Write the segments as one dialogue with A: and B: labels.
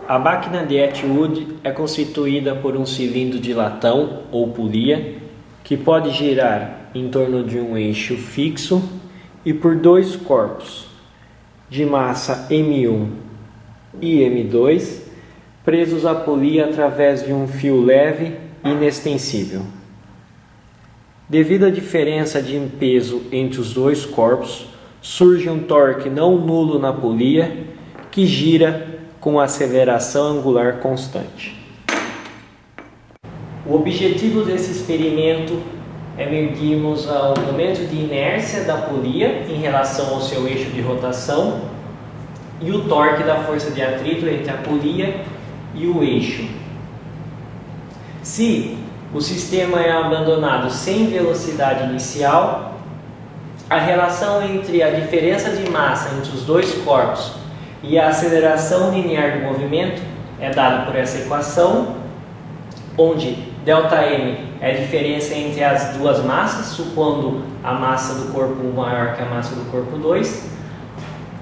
A: A máquina de Atwood é constituída por um cilindro de latão ou polia que pode girar em torno de um eixo fixo e por dois corpos de massa M1 e M2 presos à polia através de um fio leve e inextensível. Devido à diferença de peso entre os dois corpos, surge um torque não nulo na polia que gira com aceleração angular constante. O objetivo desse experimento é medirmos o momento de inércia da polia em relação ao seu eixo de rotação e o torque da força de atrito entre a polia e o eixo. Se o sistema é abandonado sem velocidade inicial, a relação entre a diferença de massa entre os dois corpos e a aceleração linear do movimento é dada por essa equação, onde ΔM é a diferença entre as duas massas, supondo a massa do corpo 1 maior que a massa do corpo 2.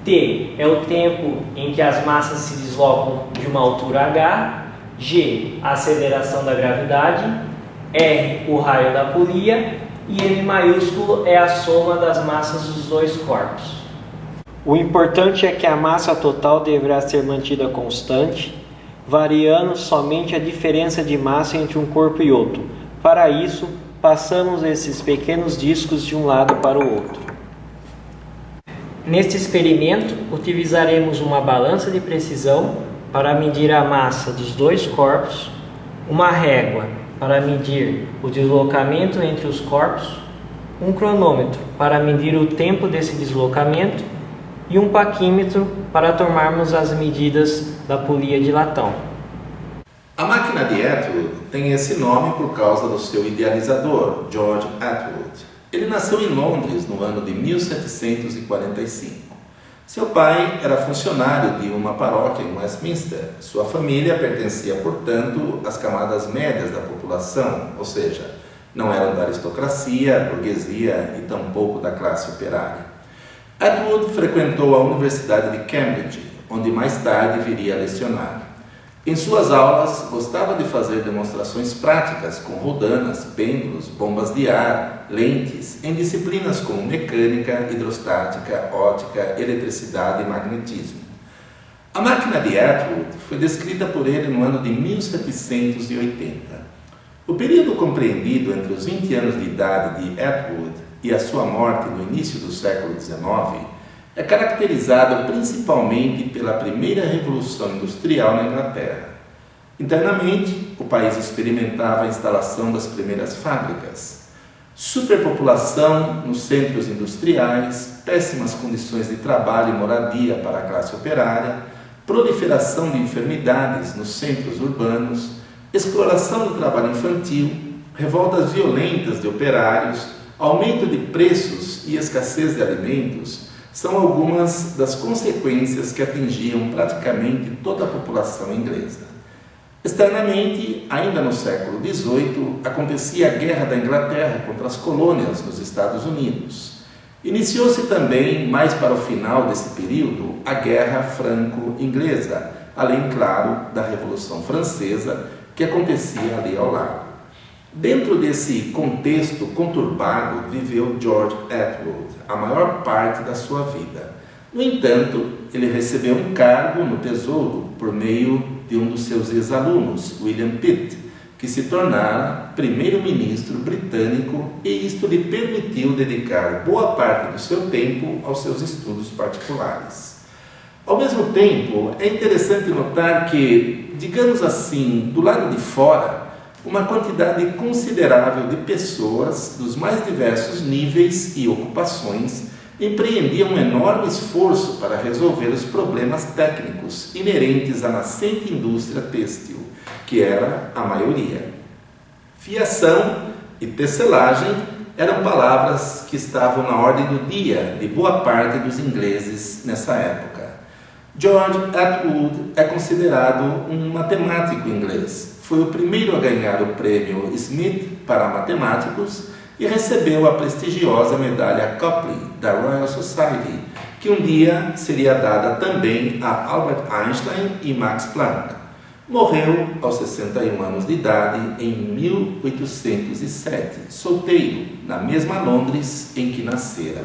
A: T é o tempo em que as massas se deslocam de uma altura h. G, a aceleração da gravidade. R, o raio da polia. E M maiúsculo é a soma das massas dos dois corpos. O importante é que a massa total deverá ser mantida constante, variando somente a diferença de massa entre um corpo e outro. Para isso, passamos esses pequenos discos de um lado para o outro. Neste experimento, utilizaremos uma balança de precisão para medir a massa dos dois corpos, uma régua para medir o deslocamento entre os corpos, um cronômetro para medir o tempo desse deslocamento e um paquímetro para tomarmos as medidas da polia de latão.
B: A máquina de Atwood tem esse nome por causa do seu idealizador, George Atwood. Ele nasceu em Londres no ano de 1745. Seu pai era funcionário de uma paróquia em Westminster. Sua família pertencia, portanto, às camadas médias da população, ou seja, não eram da aristocracia, burguesia e tampouco da classe operária. Atwood frequentou a Universidade de Cambridge, onde mais tarde viria a lecionar. Em suas aulas, gostava de fazer demonstrações práticas com rodanas, pêndulos, bombas de ar, lentes, em disciplinas como mecânica, hidrostática, ótica, eletricidade e magnetismo. A máquina de Atwood foi descrita por ele no ano de 1780. O período compreendido entre os 20 anos de idade de Atwood e a sua morte no início do século XIX é caracterizado principalmente pela primeira revolução industrial na Inglaterra. Internamente, o país experimentava a instalação das primeiras fábricas, superpopulação nos centros industriais, péssimas condições de trabalho e moradia para a classe operária, proliferação de enfermidades nos centros urbanos, exploração do trabalho infantil, revoltas violentas de operários, aumento de preços e escassez de alimentos são algumas das consequências que atingiam praticamente toda a população inglesa. Externamente, ainda no século XVIII, acontecia a Guerra da Inglaterra contra as colônias nos Estados Unidos. Iniciou-se também, mais para o final desse período, a Guerra Franco-Inglesa, além, claro, da Revolução Francesa, que acontecia ali ao lado. Dentro desse contexto conturbado, viveu George Atwood a maior parte da sua vida. No entanto, ele recebeu um cargo no Tesouro por meio de um dos seus ex-alunos, William Pitt, que se tornara primeiro-ministro britânico, e isto lhe permitiu dedicar boa parte do seu tempo aos seus estudos particulares. Ao mesmo tempo, é interessante notar que, digamos assim, do lado de fora, uma quantidade considerável de pessoas dos mais diversos níveis e ocupações empreendiam um enorme esforço para resolver os problemas técnicos inerentes à nascente indústria têxtil, que era a maioria. Fiação e tecelagem eram palavras que estavam na ordem do dia de boa parte dos ingleses nessa época. George Atwood é considerado um matemático inglês. Foi o primeiro a ganhar o prêmio Smith para matemáticos e recebeu a prestigiosa medalha Copley da Royal Society, que que um dia seria dada também a Albert Einstein e Max Planck. Morreu aos 61 anos de idade em 1807, solteiro, na mesma Londres em que nascera.